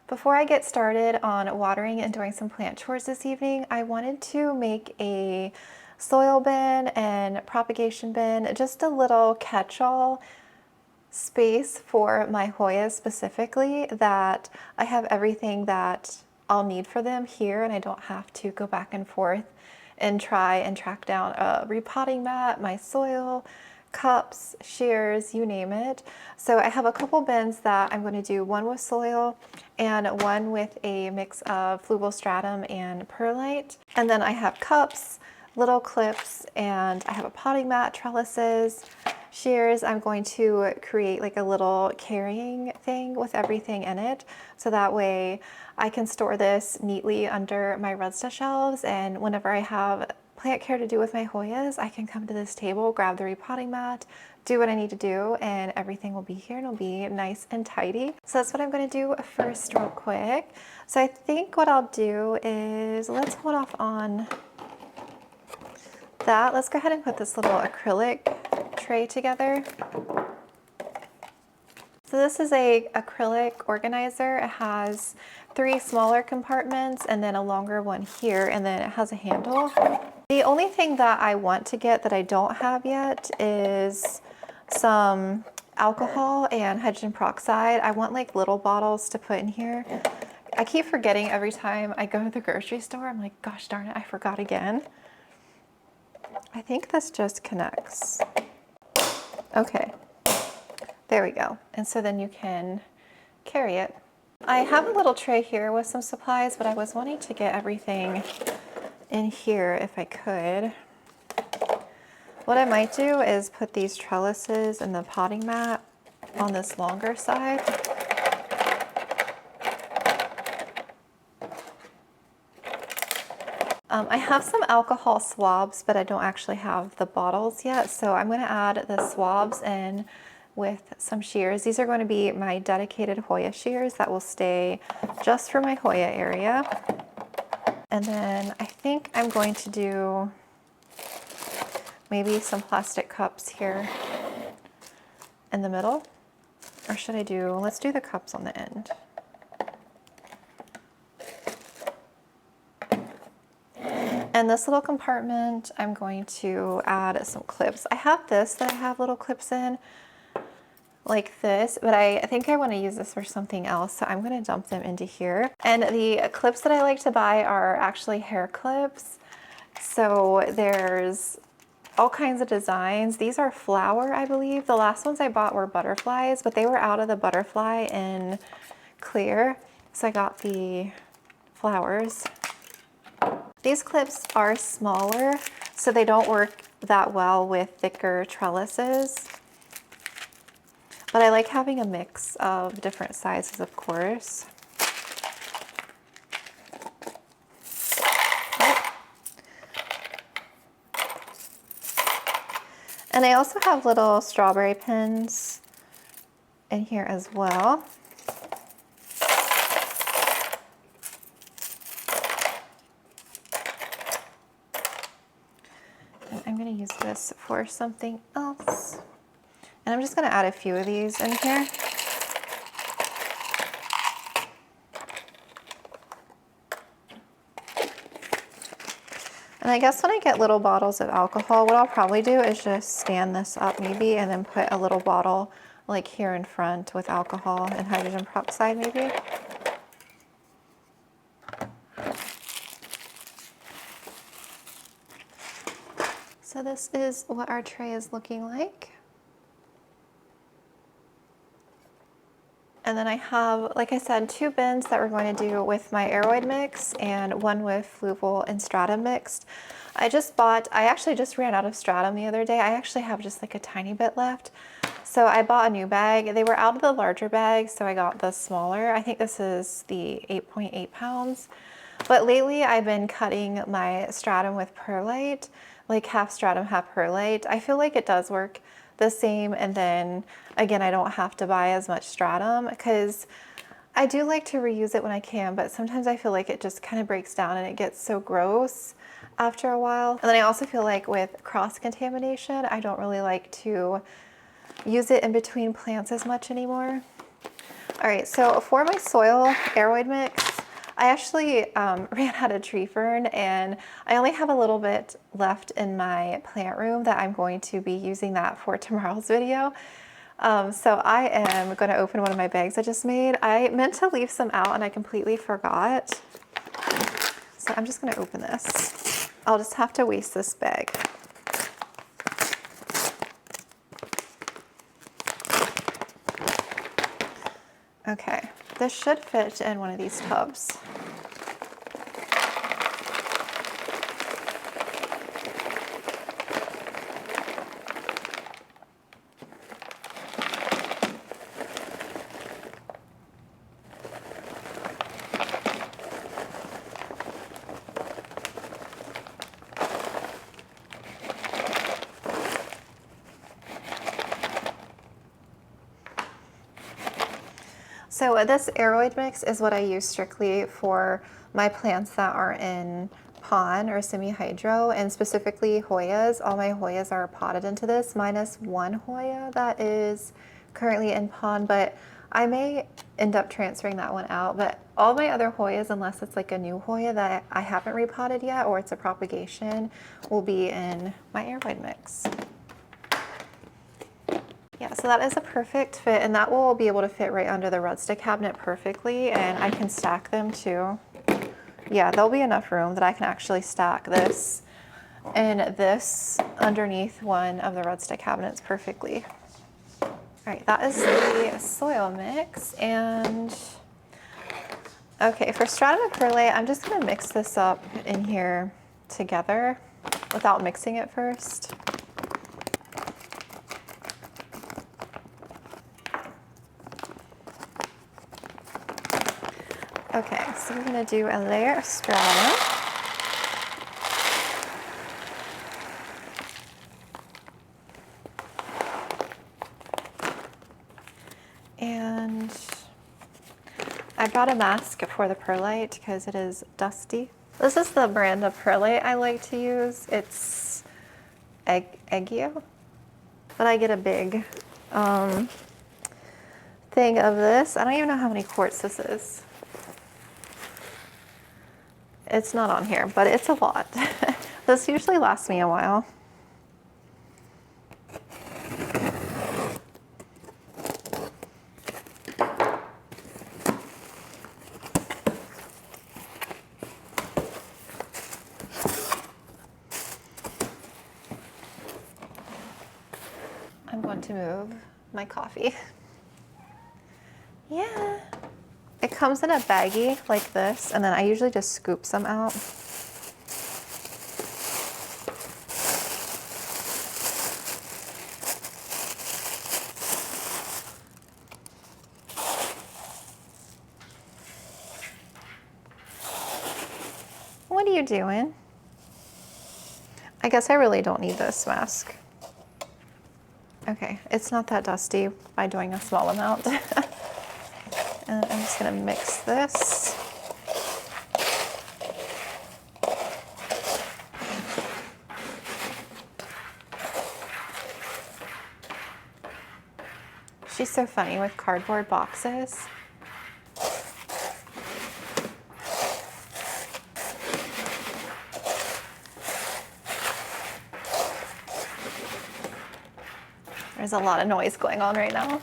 Before I get started on watering and doing some plant chores this evening, I wanted to make a soil bin and propagation bin, just a little catch-all space for my hoyas specifically, that I have everything that I'll need for them here and I don't have to go back and forth and try and track down a repotting mat, my soil, cups, shears, you name it. So I have a couple bins that I'm going to do, one with soil and one with a mix of fluval stratum and perlite. And then I have cups, little clips, and I have a potting mat, trellises, shears. I'm going to create like a little carrying thing with everything in it, so that way I can store this neatly under my Rhode shelves, and whenever I have plant care to do with my hoyas, I can come to this table, grab the repotting mat, do what I need to do, and everything will be here and it'll be nice and tidy. So that's what I'm going to do first real quick. So I think what I'll do is, let's hold off on that. Let's go ahead and put this little acrylic tray together. So this is a acrylic organizer. It has 3 smaller compartments and then a longer one here, and then it has a handle. The only thing that I want to get that I don't have yet is some alcohol and hydrogen peroxide. I want like little bottles to put in here. I keep forgetting every time I go to the grocery store. I'm like, gosh darn it, I forgot again. I think this just connects. Okay, there we go. And so then you can carry it. I have a little tray here with some supplies, but I was wanting to get everything in here if I could. What I might do is put these trellises and the potting mat on this longer side. I have some alcohol swabs, but I don't actually have the bottles yet, so I'm going to add the swabs in with some shears. These are going to be my dedicated hoya shears that will stay just for my hoya area. And then I think I'm going to do maybe some plastic cups here in the middle. Or should I do, let's do the cups on the end. And this little compartment, I'm going to add some clips. I have this that I have little clips in, like this, but I think I want to use this for something else, so I'm going to dump them into here. And the clips that I like to buy are actually hair clips. So there's all kinds of designs. These are flower, I believe. The last ones I bought were butterflies, but they were out of the butterfly in clear, so I got the flowers. These clips are smaller, so they don't work that well with thicker trellises. But I like having a mix of different sizes, of course. And I also have little strawberry pins in here as well. And I'm going to use this for something else. And I'm just going to add a few of these in here. And I guess when I get little bottles of alcohol, what I'll probably do is just stand this up maybe and then put a little bottle like here in front with alcohol and hydrogen peroxide maybe. So this is what our tray is looking like. And then I have, like I said, 2 bins that we're going to do with my aroid mix and one with fluval and stratum mixed. I actually just ran out of stratum the other day. I actually have just like a tiny bit left. So I bought a new bag. They were out of the larger bag, so I got the smaller. I think this is the 8.8 pounds. But lately I've been cutting my stratum with perlite, like half stratum, half perlite. I feel like it does work the same, and then again, I don't have to buy as much stratum because I do like to reuse it when I can, but sometimes I feel like it just kind of breaks down and it gets so gross after a while. And then I also feel like with cross-contamination, I don't really like to use it in between plants as much anymore. All right, so for my soil aeroid mix, I actually ran out of tree fern, and I only have a little bit left in my plant room that I'm going to be using that for tomorrow's video. So I am going to open one of my bags I just made. I meant to leave some out and I completely forgot. So I'm just going to open this. I'll just have to waste this bag. Okay, this should fit in one of these tubs. So this aeroid mix is what I use strictly for my plants that are in pond or semi-hydro, and specifically hoyas. All my hoyas are potted into this, minus one hoya that is currently in pond, but I may end up transferring that one out. But all my other hoyas, unless it's like a new hoya that I haven't repotted yet or it's a propagation, will be in my aeroid mix. Yeah, so that is a perfect fit, and that will be able to fit right under the Rhode cabinet perfectly, and I can stack them too. Yeah, there'll be enough room that I can actually stack this and this underneath one of the Rhode cabinets perfectly. All right, that is the soil mix, and okay, for stratum and perlite, I'm just gonna mix this up in here together without mixing it first. Okay, so we're gonna do a layer of stratum. And I brought a mask for the perlite because it is dusty. This is the brand of perlite I like to use. It's Eggio, but I get a big thing of this. I don't even know how many quarts this is. It's not on here, but it's a lot. This usually lasts me a while. I'm going to move my coffee. Yeah. It comes in a baggie like this, and then I usually just scoop some out. What are you doing? I guess I really don't need this mask. Okay, it's not that dusty by doing a small amount. And I'm just gonna mix this. She's so funny with cardboard boxes. There's a lot of noise going on right now.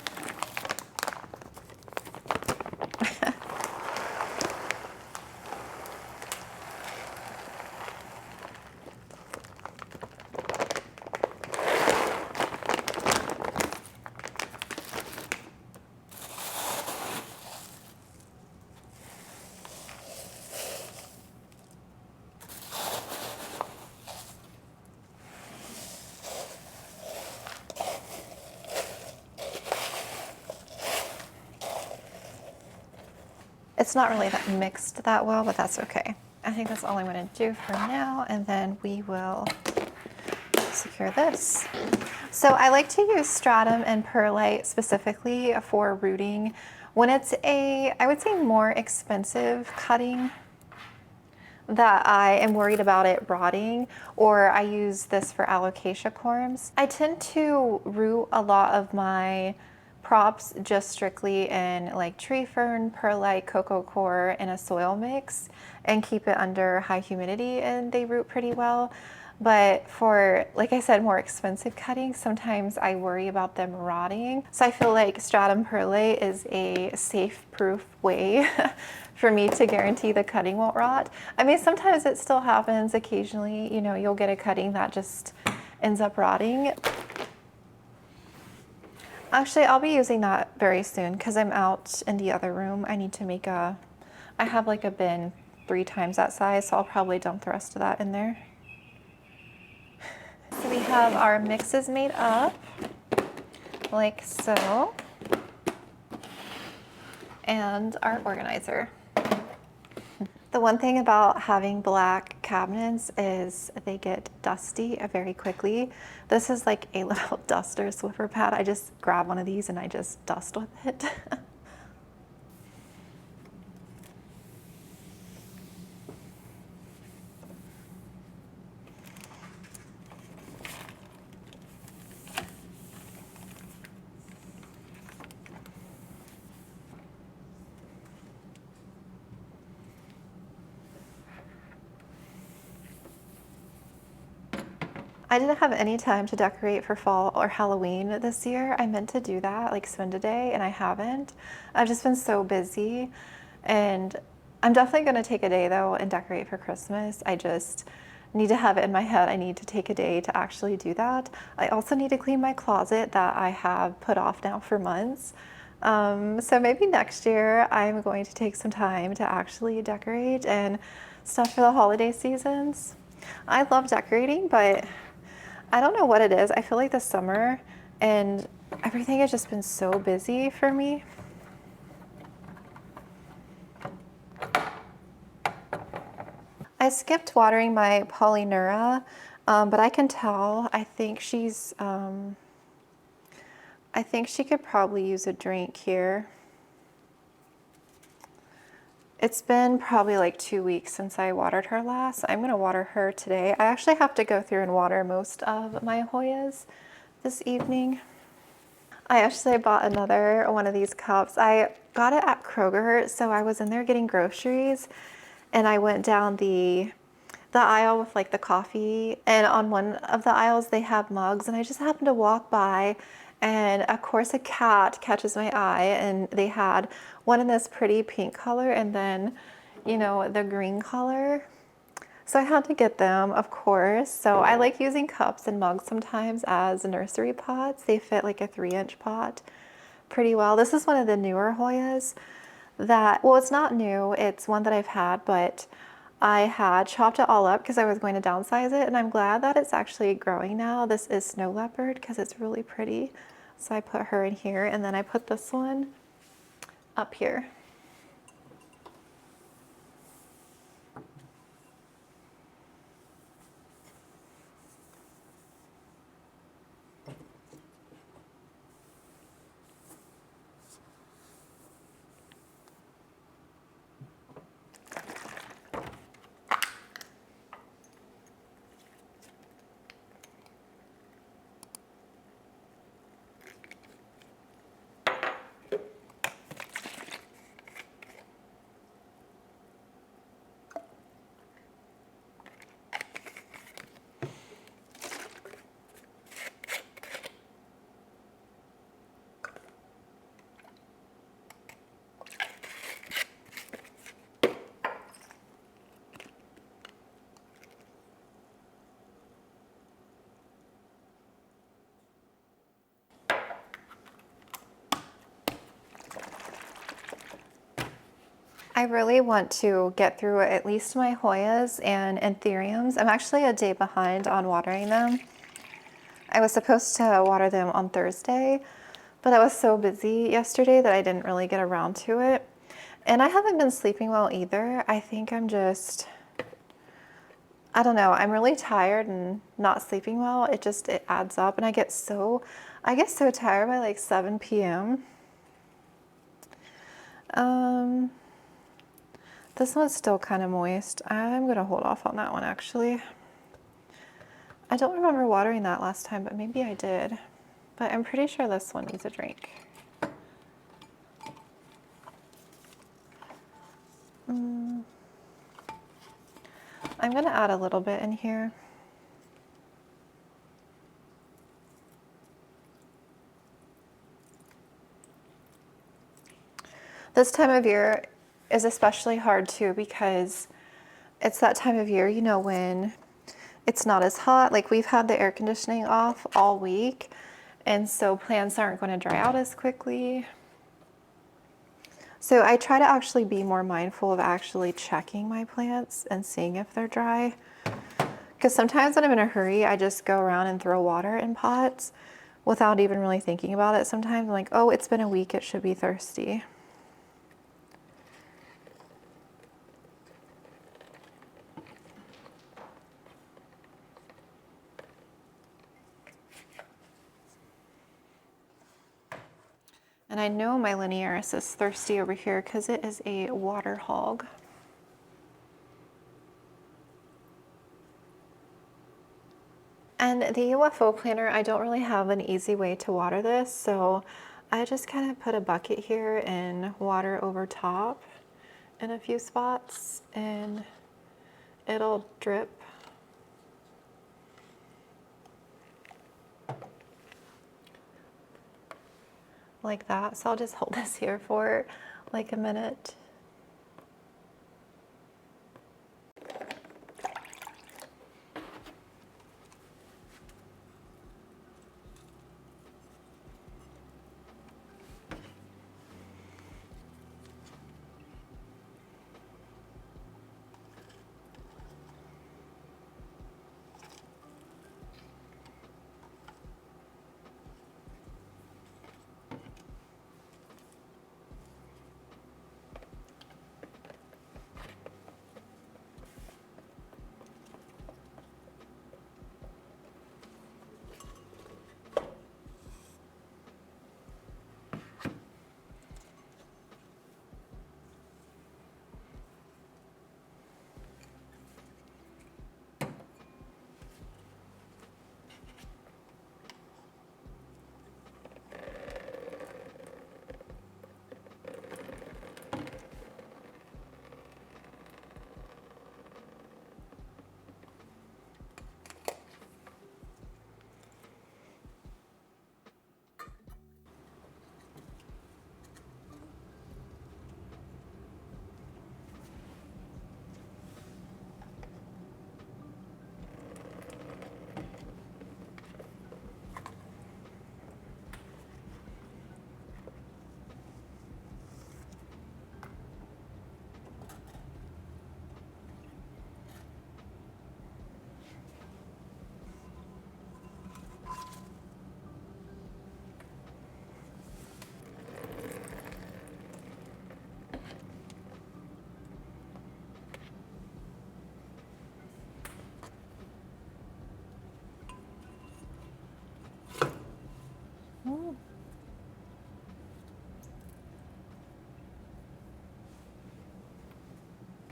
It's not really that mixed that well, but that's okay. I think that's all I'm gonna do for now, and then we will secure this. So I like to use stratum and perlite specifically for rooting when it's a, I would say, more expensive cutting that I am worried about it rotting, or I use this for alocasia corms. I tend to root a lot of my props just strictly in like tree fern, perlite, cocoa coir, and a soil mix, and keep it under high humidity, and they root pretty well. But for, like I said, more expensive cuttings, sometimes I worry about them rotting. So I feel like stratum perlite is a safe proof way for me to guarantee the cutting won't rot. I mean, sometimes it still happens occasionally, you know, you'll get a cutting that just ends up rotting. Actually, I'll be using that very soon because I'm out in the other room. I need to make I have like a bin 3 times that size, so I'll probably dump the rest of that in there. So we have our mixes made up, like so, and our organizer. The one thing about having black cabinets is they get dusty very quickly. This is like a little duster Swiffer pad. I just grab one of these and I just dust with it. I didn't have any time to decorate for fall or Halloween this year. I meant to do that, like spend a day, and I haven't. I've just been so busy, and I'm definitely gonna take a day though and decorate for Christmas. I just need to have it in my head. I need to take a day to actually do that. I also need to clean my closet that I have put off now for months. So maybe next year I'm going to take some time to actually decorate and stuff for the holiday seasons. I love decorating, but I don't know what it is. I feel like this summer and everything has just been so busy for me. I skipped watering my Polynura, but I can tell, I think she could probably use a drink here. It's been probably like 2 weeks since I watered her last. I'm gonna water her today. I actually have to go through and water most of my hoyas this evening. I actually bought another one of these cups. I got it at Kroger, so I was in there getting groceries and I went down the aisle with like the coffee, and on one of the aisles they have mugs, and I just happened to walk by, and of course a cat catches my eye, and they had one in this pretty pink color and then, you know, the green color. So I had to get them, of course. So I like using cups and mugs sometimes as nursery pots. They fit like a 3-inch pot pretty well. This is one of the newer hoyas that, well, it's not new, it's one that I've had, but I had chopped it all up because I was going to downsize it, and I'm glad that it's actually growing now. This is snow leopard because it's really pretty. So I put her in here, and then I put this one up here. I really want to get through at least my hoyas and anthuriums. I'm actually a day behind on watering them. I was supposed to water them on Thursday, but I was so busy yesterday that I didn't really get around to it. And I haven't been sleeping well either. I think I'm just, I don't know, I'm really tired and not sleeping well. It adds up, and I get so tired by like 7 p.m. This one's still kind of moist. I'm gonna hold off on that one actually. I don't remember watering that last time, but maybe I did. But I'm pretty sure this one needs a drink. I'm going to add a little bit in here. This time of year is especially hard too because it's that time of year, you know, when it's not as hot. Like we've had the air conditioning off all week, and so plants aren't going to dry out as quickly. So I try to actually be more mindful of actually checking my plants and seeing if they're dry. Because sometimes when I'm in a hurry, I just go around and throw water in pots without even really thinking about it. Sometimes I'm like, oh, it's been a week, it should be thirsty. And I know my linearis is thirsty over here because it is a water hog. And the UFO planter, I don't really have an easy way to water this, so I just kind of put a bucket here and water over top in a few spots, and it'll drip. Like that. So I'll just hold this here for like a minute.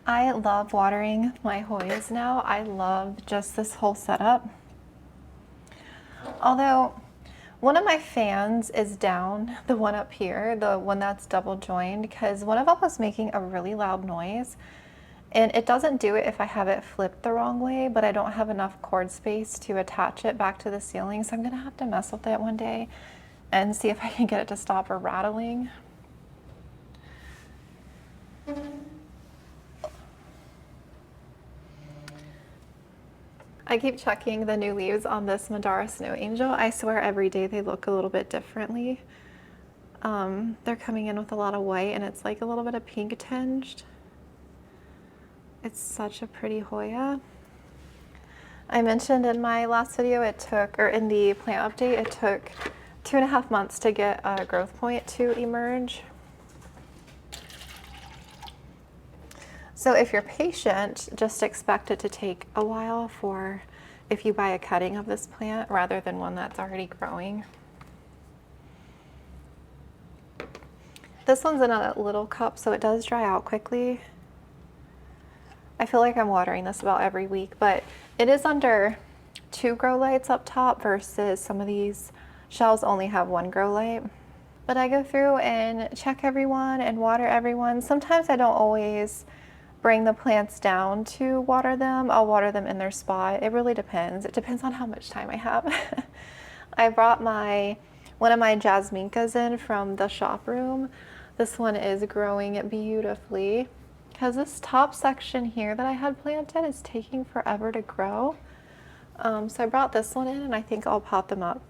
I love watering my hoyas now. I love just this whole setup. Although one of my fans is down, the one up here, the one that's double joined, because one of them was making a really loud noise. And it doesn't do it if I have it flipped the wrong way, but I don't have enough cord space to attach it back to the ceiling. So I'm gonna have to mess with it one day and see if I can get it to stop rattling. I keep checking the new leaves on this Madara Snow Angel. I swear every day they look a little bit differently. They're coming in with a lot of white and it's like a little bit of pink tinged. It's such a pretty Hoya. I mentioned in my last video it took, or in the plant update, it took 2.5 months to get a growth point to emerge. So if you're patient, just expect it to take a while for if you buy a cutting of this plant rather than one that's already growing. This one's in a little cup, so it does dry out quickly. I feel like I'm watering this about every week, but it is under 2 grow lights up top versus some of these shells only have 1 grow light. But I go through and check everyone and water everyone. Sometimes I don't always bring the plants down to water them. I'll water them in their spot. It really depends. It depends on how much time I have. I brought one of my jasmincas in from the shop room. This one is growing beautifully because this top section here that I had planted is taking forever to grow. So I brought this one in, and I think I'll pot them up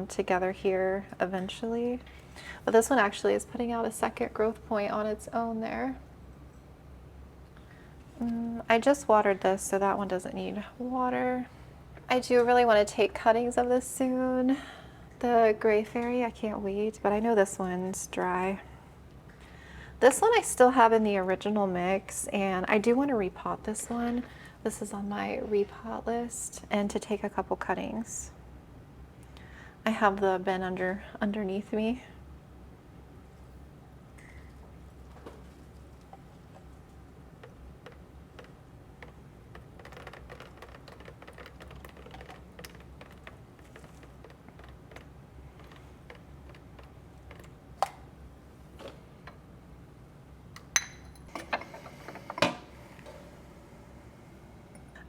together here eventually. But this one actually is putting out a second growth point on its own there. I just watered this, so that one doesn't need water. I do really want to take cuttings of this soon. The gray fairy, I can't wait, but I know this one's dry. This one I still have in the original mix, and I do want to repot this one. This is on my repot list, and to take a couple cuttings. I have the bin underneath me.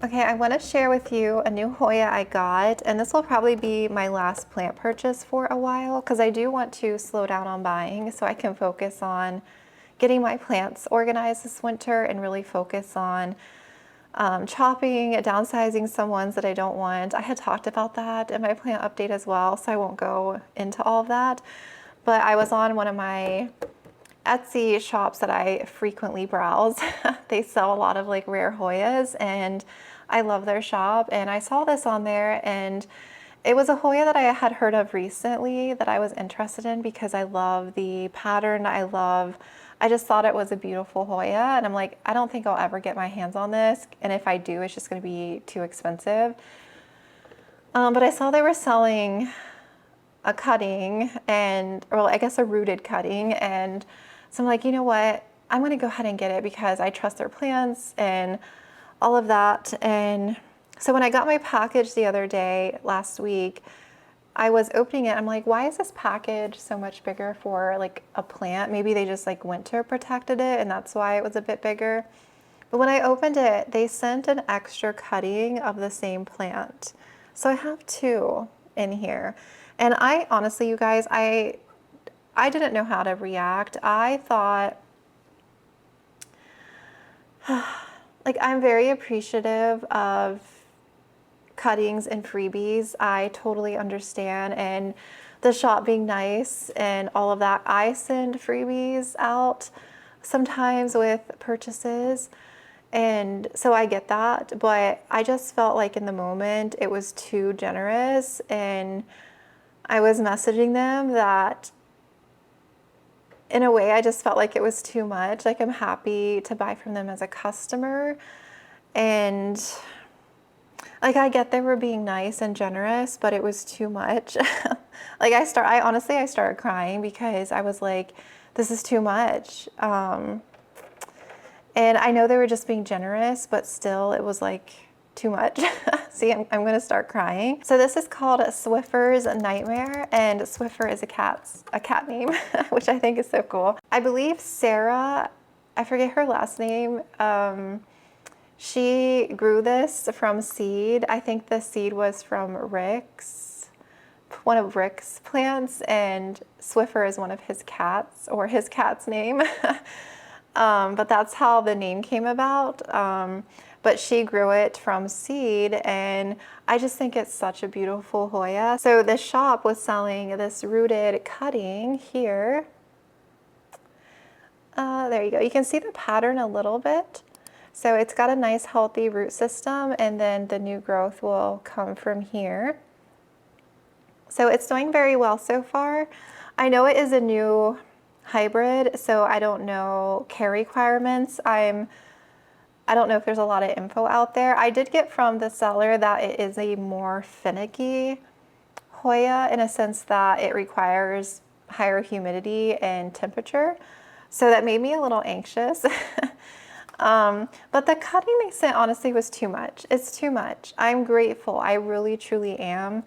Okay, I want to share with you a new Hoya I got, and this will probably be my last plant purchase for a while because I do want to slow down on buying so I can focus on getting my plants organized this winter and really focus on chopping, downsizing some ones that I don't want. I had talked about that in my plant update as well, so I won't go into all of that. But I was on one of my Etsy shops that I frequently browse. They sell a lot of like rare Hoyas, and I love their shop. And I saw this on there, and it was a Hoya that I had heard of recently that I was interested in because I love the pattern. I just thought it was a beautiful Hoya, and I'm like, I don't think I'll ever get my hands on this, and if I do, it's just going to be too expensive. But I saw they were selling a cutting, or I guess a rooted cutting, and so I'm like, you know what, I'm going to go ahead and get it because I trust their plants and all of that. And so when I got my package the other day, last week, I was opening it. I'm like, why is this package so much bigger for like a plant? Maybe they just like winter protected it and that's why it was a bit bigger. But when I opened it, they sent an extra cutting of the same plant. So I have two in here. And I honestly, you guys, I didn't know how to react. I thought, like, I'm very appreciative of cuttings and freebies. I totally understand. And the shop being nice and all of that. I send freebies out sometimes with purchases. And so I get that. But I just felt like in the moment it was too generous. And I was messaging them that in a way I just felt like it was too much. Like, I'm happy to buy from them as a customer. And like, I get they were being nice and generous, but it was too much. Like, I honestly started crying because I was like, this is too much. And I know they were just being generous, but still it was like too much. See, I'm gonna start crying. So this is called Swiffer's Nightmare, and Swiffer is a cat name, which I think is so cool. I believe Sarah, I forget her last name, she grew this from seed. I think the seed was from Rick's, one of Rick's plants, and Swiffer is one of his cats, or his cat's name. But that's how the name came about. But she grew it from seed, and I just think it's such a beautiful Hoya. So this shop was selling this rooted cutting here. There you go. You can see the pattern a little bit. So it's got a nice healthy root system, and then the new growth will come from here. So it's doing very well so far. I know it is a new hybrid, so I don't know care requirements. I don't know if there's a lot of info out there. I did get from the seller that it is a more finicky Hoya in a sense that it requires higher humidity and temperature. So that made me a little anxious. But the cutting they sent honestly was too much. It's too much. I'm grateful. I really, truly am.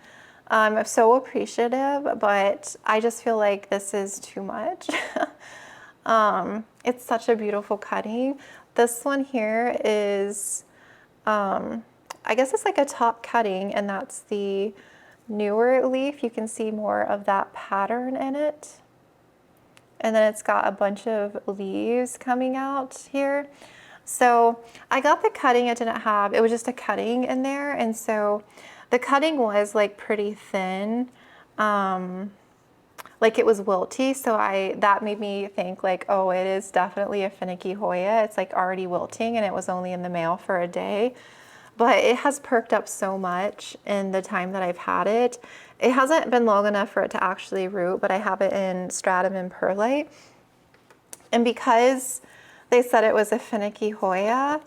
I'm so appreciative, but I just feel like this is too much. It's such a beautiful cutting. This one here is, I guess it's like a top cutting, and that's the newer leaf. You can see more of that pattern in it. And then it's got a bunch of leaves coming out here. So I got the cutting, it was just a cutting in there. And so the cutting was like pretty thin, like it was wilty. So that made me think like, oh, it is definitely a finicky Hoya. It's like already wilting, and it was only in the mail for a day. But it has perked up so much in the time that I've had it. It hasn't been long enough for it to actually root, but I have it in stratum and perlite. And because they said it was a finicky Hoya,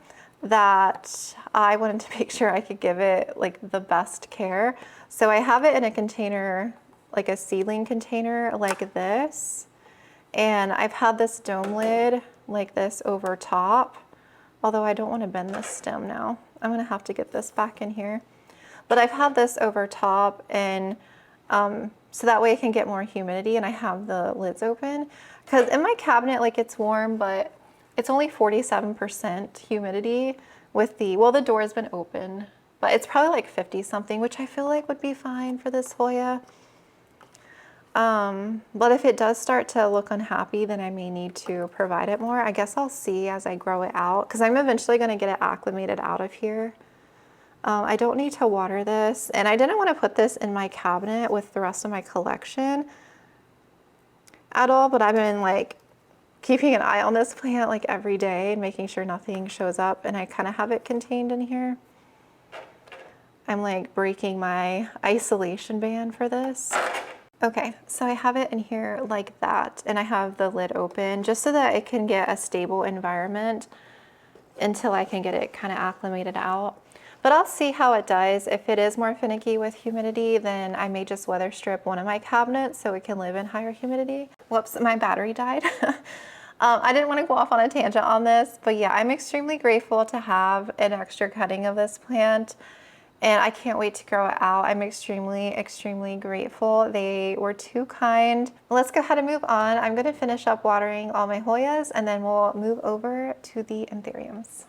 that I wanted to make sure I could give it like the best care. So I have it in a container, like a seedling container like this. And I've had this dome lid like this over top, although I don't want to bend this stem now. I'm gonna have to get this back in here. But I've had this over top, and so that way I can get more humidity, and I have the lids open. Because in my cabinet, like it's warm, but it's only 47% humidity with the door has been open, but it's probably like 50 something, which I feel like would be fine for this Hoya. But if it does start to look unhappy, then I may need to provide it more. I guess I'll see as I grow it out, because I'm eventually going to get it acclimated out of here. I don't need to water this, and I didn't want to put this in my cabinet with the rest of my collection at all, but I've been like keeping an eye on this plant like every day and making sure nothing shows up, and I kind of have it contained in here. I'm like breaking my isolation band for this. Okay, so I have it in here like that, and I have the lid open just so that it can get a stable environment until I can get it kind of acclimated out. But I'll see how it does. If it is more finicky with humidity, then I may just weather strip one of my cabinets so it can live in higher humidity. Whoops, my battery died. I didn't want to go off on a tangent on this, but yeah, I'm extremely grateful to have an extra cutting of this plant, and I can't wait to grow it out. I'm extremely, extremely grateful. They were too kind. Let's go ahead and move on. I'm going to finish up watering all my Hoyas, and then we'll move over to the anthuriums.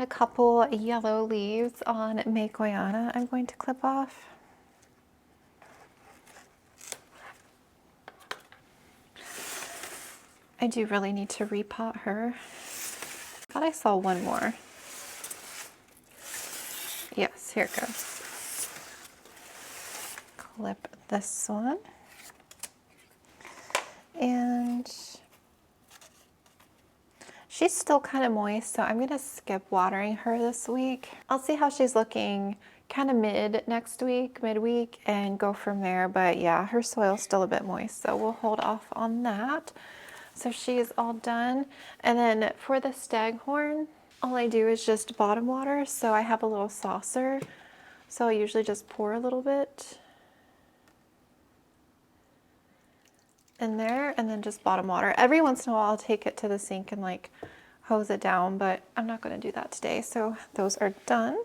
a couple yellow leaves on Maykoyana I'm going to clip off. I do really need to repot her. I thought I saw one more. Yes, here it goes. Clip this one. And she's still kind of moist, so I'm gonna skip watering her this week. I'll see how she's looking kind of midweek, and go from there. But yeah, her soil's still a bit moist, so we'll hold off on that. So she is all done. And then for the staghorn, all I do is just bottom water. So I have a little saucer. So I usually just pour a little bit in there and then just bottom water. Every once in a while I'll take it to the sink and like hose it down, but I'm not going to do that today. So those are done.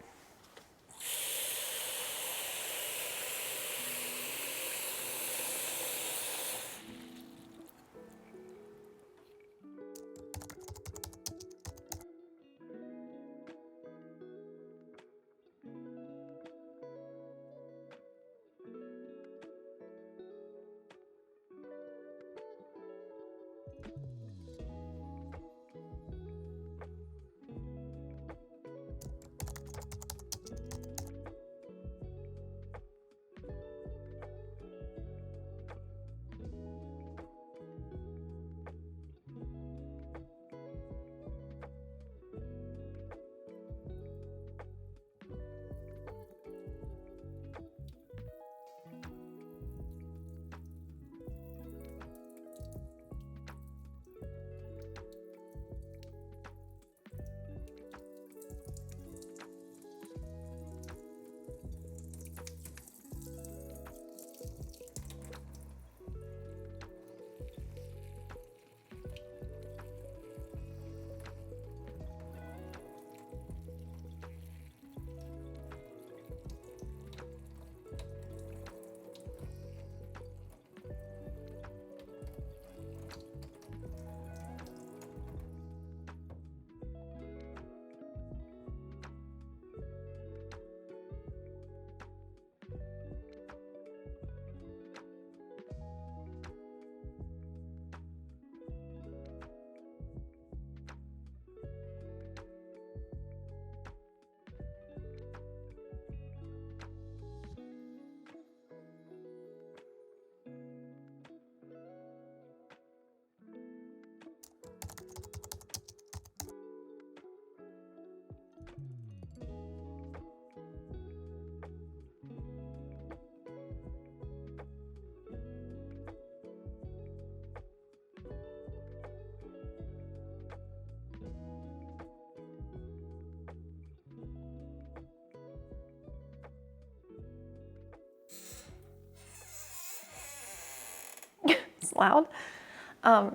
It's loud.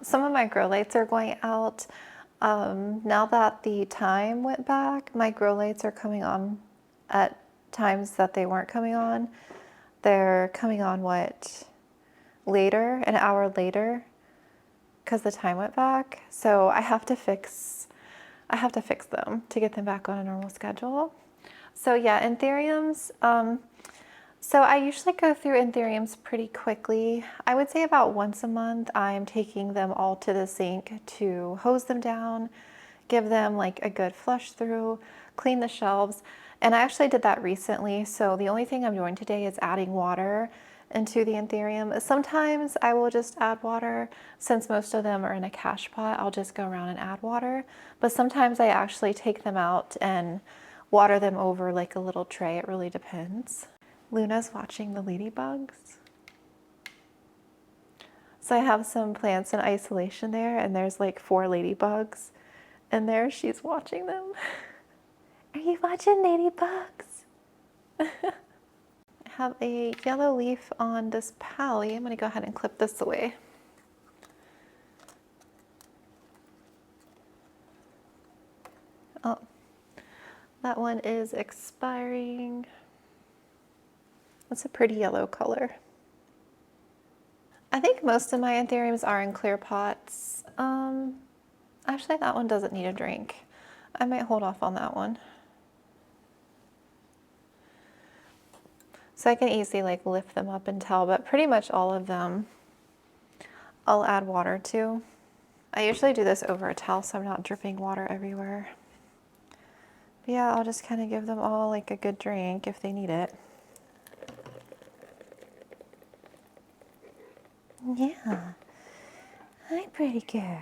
Some of my grow lights are going out. Now that the time went back, my grow lights are coming on at times that they weren't coming on. They're coming on later, an hour later, because the time went back. So I have to fix them to get them back on a normal schedule. So yeah, anthuriums. So I usually go through anthuriums pretty quickly. I would say about once a month I'm taking them all to the sink to hose them down, give them like a good flush through, clean the shelves. And I actually did that recently. So the only thing I'm doing today is adding water into the anthurium. Sometimes I will just add water. Since most of them are in a cache pot, I'll just go around and add water. But sometimes I actually take them out and water them over like a little tray. It really depends. Luna's watching the ladybugs. So I have some plants in isolation there, and there's like 4 ladybugs. And there she's watching them. Are you watching ladybugs? I have a yellow leaf on this pally. I'm gonna go ahead and clip this away. Oh, that one is expiring. That's a pretty yellow color. I think most of my anthuriums are in clear pots. Actually, that one doesn't need a drink. I might hold off on that one. So I can easily like lift them up and tell, but pretty much all of them I'll add water to. I usually do this over a towel so I'm not dripping water everywhere. But yeah, I'll just kind of give them all like a good drink if they need it. Yeah. Hi, pretty girl.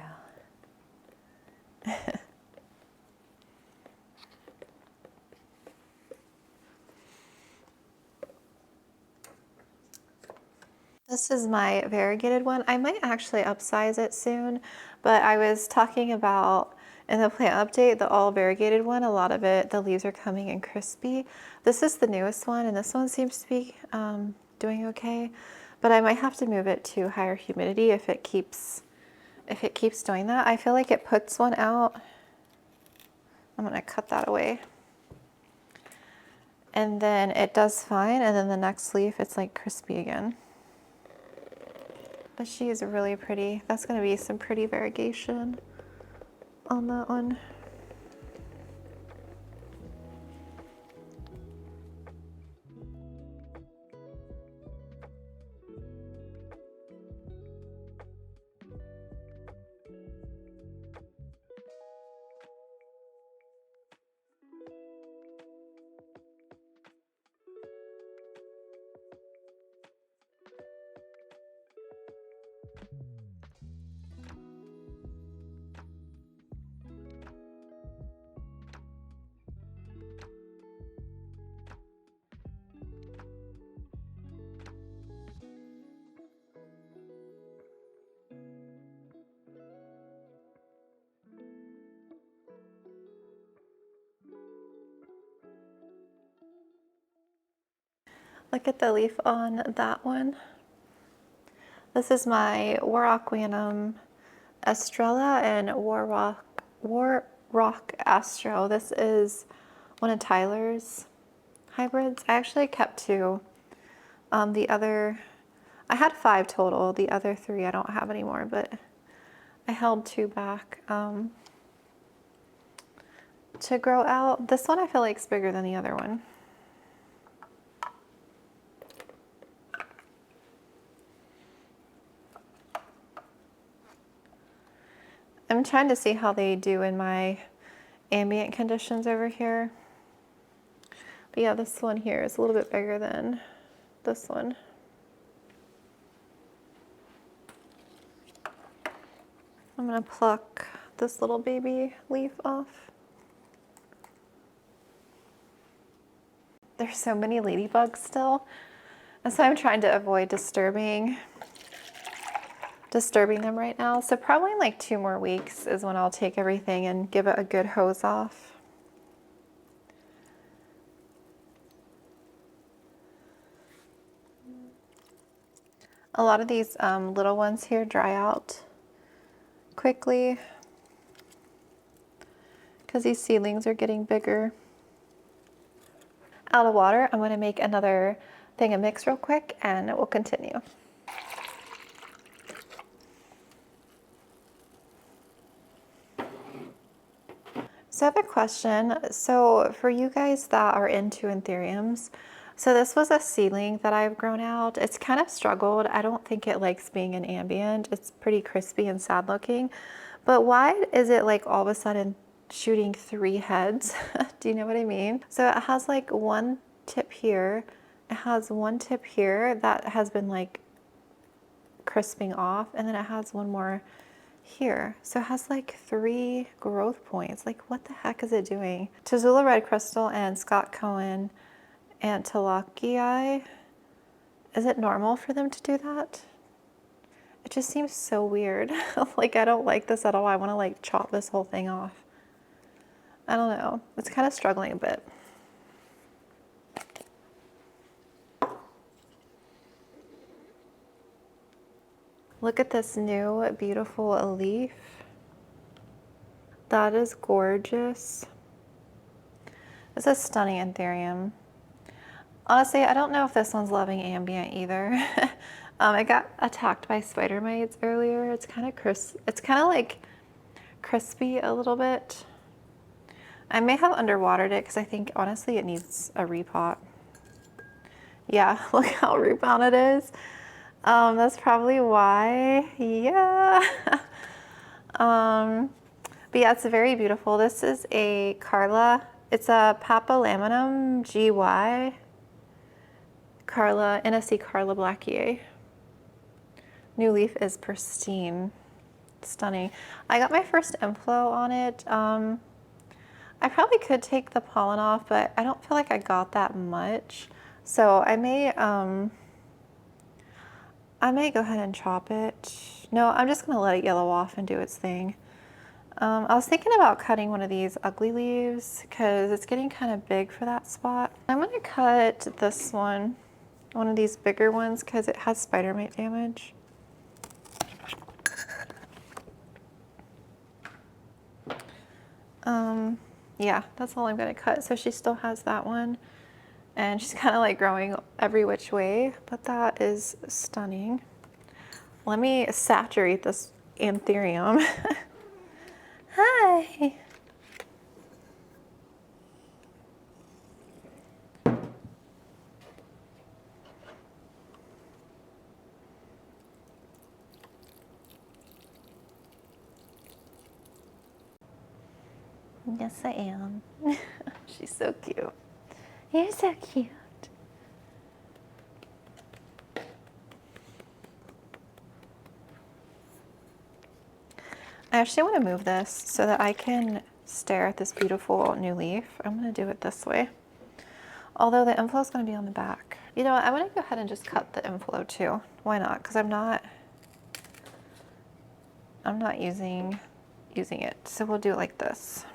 This is my variegated one. I might actually upsize it soon, but I was talking about in the plant update, the all variegated one, a lot of it, the leaves are coming in crispy. This is the newest one, and this one seems to be doing okay, but I might have to move it to higher humidity if it keeps doing that. I feel like it puts one out. I'm gonna cut that away. And then it does fine, and then the next leaf, it's like crispy again. But she is really pretty. That's gonna be some pretty variegation on that one. Look at the leaf on that one. This is my Warocquanum Estrella and War Rock Astro. This is one of Tyler's hybrids. I actually kept two. The other, I had 5 total. The other 3 I don't have anymore, but I held 2 back to grow out. This one I feel like is bigger than the other one. I'm trying to see how they do in my ambient conditions over here. But yeah, this one here is a little bit bigger than this one. I'm gonna pluck this little baby leaf off. There's so many ladybugs still, and so I'm trying to avoid disturbing them right now. So probably in like 2 more weeks is when I'll take everything and give it a good hose off. A lot of these little ones here dry out quickly because these seedlings are getting bigger. Out of water, I'm going to make another thing of mix real quick and we'll continue. So I have a question. So for you guys that are into anthuriums, so this was a seedling that I've grown out. It's kind of struggled. I don't think it likes being an ambient. It's pretty crispy and sad looking. But why is it like all of a sudden shooting 3 heads? Do you know what I mean? So it has like one tip here. It has one tip here that has been like crisping off, and then it has one more here. So it has like 3 growth points. Like what the heck is it doing? Tazula red crystal and Scott Cohen Antilocii. Is it normal for them to do that? It just seems so weird. Like I don't like this at all. I want to like chop this whole thing off. I don't know. It's kind of struggling a bit. Look at this new beautiful leaf. That is gorgeous. It's a stunning anthurium. Honestly, I don't know if this one's loving ambient either. I got attacked by spider mites earlier. It's kind of like crispy a little bit. I may have underwatered it because I think honestly it needs a repot. Yeah, look how root bound it is. That's probably why, yeah. But yeah, it's very beautiful. This is a Carla. It's a Papalaminum GY. Carla, NSC Carla Blackier. New leaf is pristine. Stunning. I got my first inflow on it. I probably could take the pollen off, but I don't feel like I got that much. So I may go ahead and chop it. No, I'm just gonna let it yellow off and do its thing. I was thinking about cutting one of these ugly leaves because it's getting kind of big for that spot. I'm gonna cut this one of these bigger ones because it has spider mite damage. Yeah, that's all I'm gonna cut. So she still has that one and she's kind of like growing every which way, but that is stunning. Let me saturate this anthurium. Hi. Yes, I am. She's so cute. You're so cute. I actually want to move this so that I can stare at this beautiful new leaf. I'm going to do it this way. Although the inflow is going to be on the back. You know what? I'm going to go ahead and just cut the inflow too. Why not? Because I'm not using it. So we'll do it like this.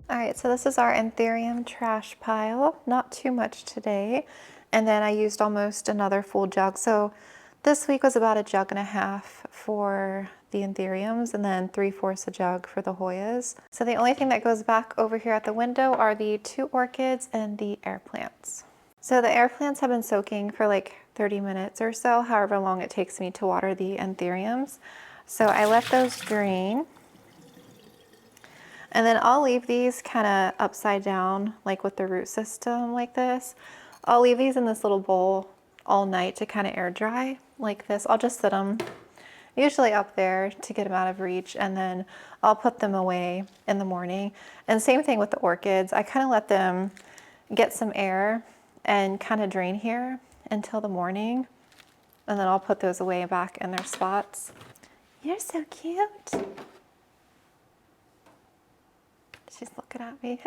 All right, so this is our anthurium trash pile. Not too much today. And then I used almost another full jug. So this week was about a jug and a half for the anthuriums and then 3/4 a jug for the hoyas. So the only thing that goes back over here at the window are the 2 orchids and the air plants. So the air plants have been soaking for like 30 minutes or so, however long it takes me to water the anthuriums. So I let those drain. And then I'll leave these kind of upside down, like with the root system like this. I'll leave these in this little bowl all night to kind of air dry like this. I'll just sit them usually up there to get them out of reach, and then I'll put them away in the morning. And same thing with the orchids. I kind of let them get some air and kind of drain here until the morning. And then I'll put those away back in their spots. You're so cute. She's looking at me.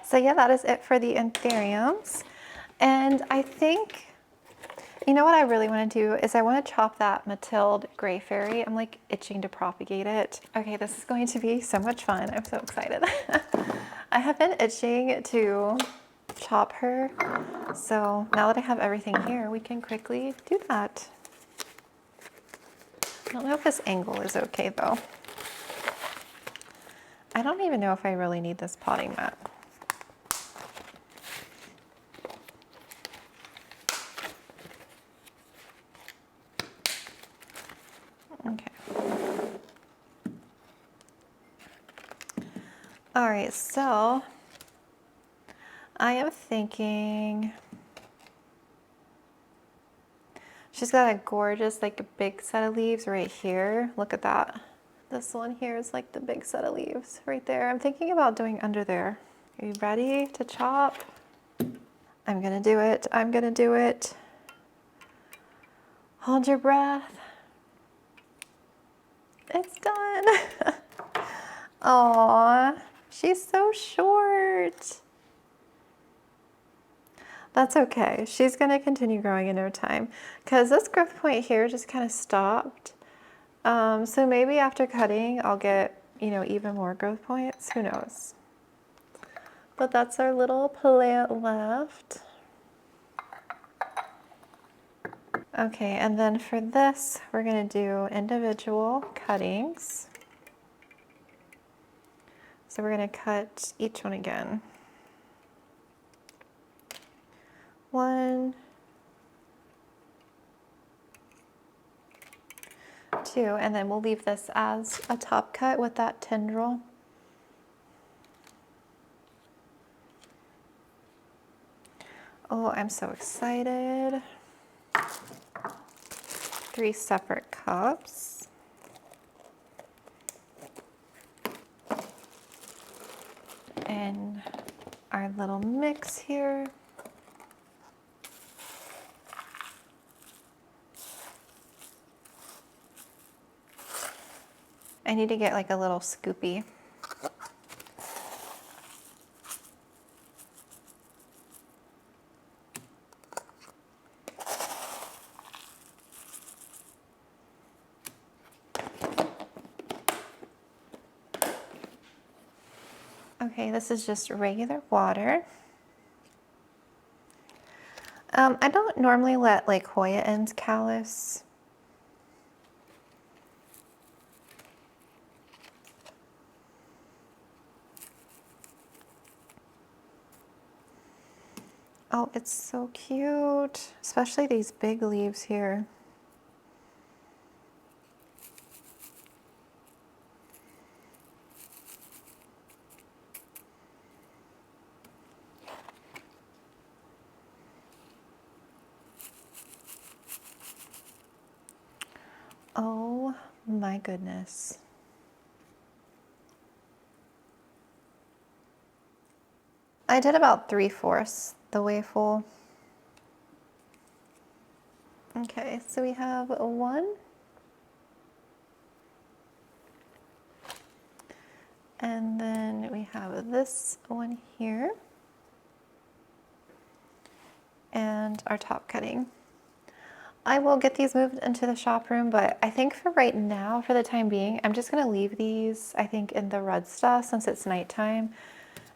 So yeah, that is it for the anthuriums. And I think, you know what I really want to do is I want to chop that Matilde Gray Fairy. I'm like itching to propagate it. Okay, this is going to be so much fun. I'm so excited. I have been itching to chop her. So now that I have everything here, we can quickly do that. I don't know if this angle is okay though. I don't even know if I really need this potting mat. Okay. All right, so I am thinking she's got a gorgeous, like a big set of leaves right here. Look at that. This one here is like the big set of leaves right there. I'm thinking about doing under there. Are you ready to chop? I'm gonna do it. I'm gonna do it. Hold your breath. It's done. Aww, she's so short. That's okay. She's gonna continue growing in no time because this growth point here just kind of stopped. So maybe after cutting, I'll get, you know, even more growth points. Who knows? But that's our little plant left. Okay, and then for this, we're gonna do individual cuttings. So we're gonna cut each one again. 1, 2, and then we'll leave this as a top cut with that tendril. Oh, I'm so excited. 3 separate cups. And our little mix here. I need to get like a little scoopy. Okay, this is just regular water. I don't normally let like hoya ends callus. Oh, it's so cute, especially these big leaves here. Oh my goodness. I did about 3/4 the way full. Okay, so we have 1. And then we have this one here. And our top cutting. I will get these moved into the shop room, but I think for right now, for the time being, I'm just gonna leave these, I think, in the Rhode since it's nighttime,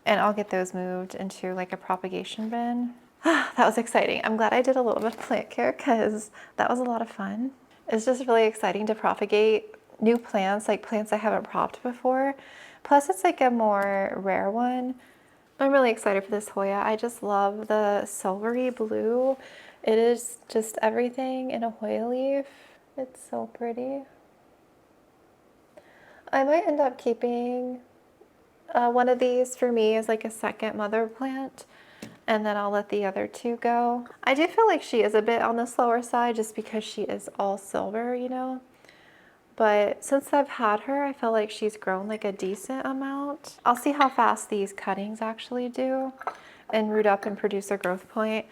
and I'll get those moved into like a propagation bin. That was exciting. I'm glad I did a little bit of plant care because that was a lot of fun. It's just really exciting to propagate new plants, like plants I haven't propped before. Plus it's like a more rare one. I'm really excited for this hoya. I just love the silvery blue. It is just everything in a hoya leaf. It's so pretty. I might end up keeping one of these for me as like a second mother plant, and then I'll let the other 2 go. I do feel like she is a bit on the slower side just because she is all silver, you know? But since I've had her, I feel like she's grown like a decent amount. I'll see how fast these cuttings actually do and root up and produce a growth point.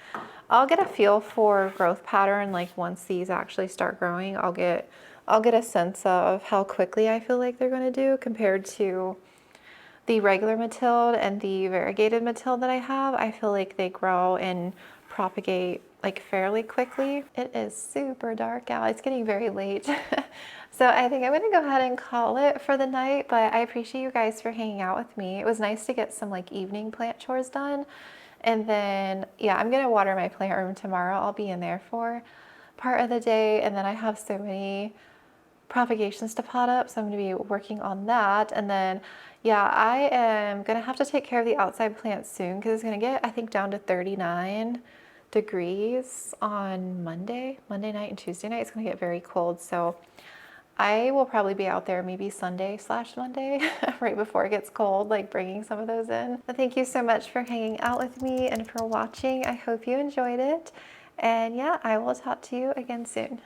I'll get a feel for growth pattern like once these actually start growing. I'll get a sense of how quickly I feel like they're going to do compared to the regular Matilde and the variegated Matilde that I have. I feel like they grow and propagate like fairly quickly. It is super dark out. It's getting very late. So I think I'm gonna go ahead and call it for the night, but I appreciate you guys for hanging out with me. It was nice to get some like evening plant chores done. And then, yeah, I'm gonna water my plant room tomorrow. I'll be in there for part of the day. And then I have so many propagations to pot up, so I'm gonna be working on that. And then, yeah, I am gonna have to take care of the outside plants soon because it's gonna get, I think, down to 39 degrees on Monday night and Tuesday night. It's gonna get very cold. So I will probably be out there maybe Sunday/Monday right before it gets cold, like bringing some of those in. But thank you so much for hanging out with me and for watching. I hope you enjoyed it. And yeah, I will talk to you again soon.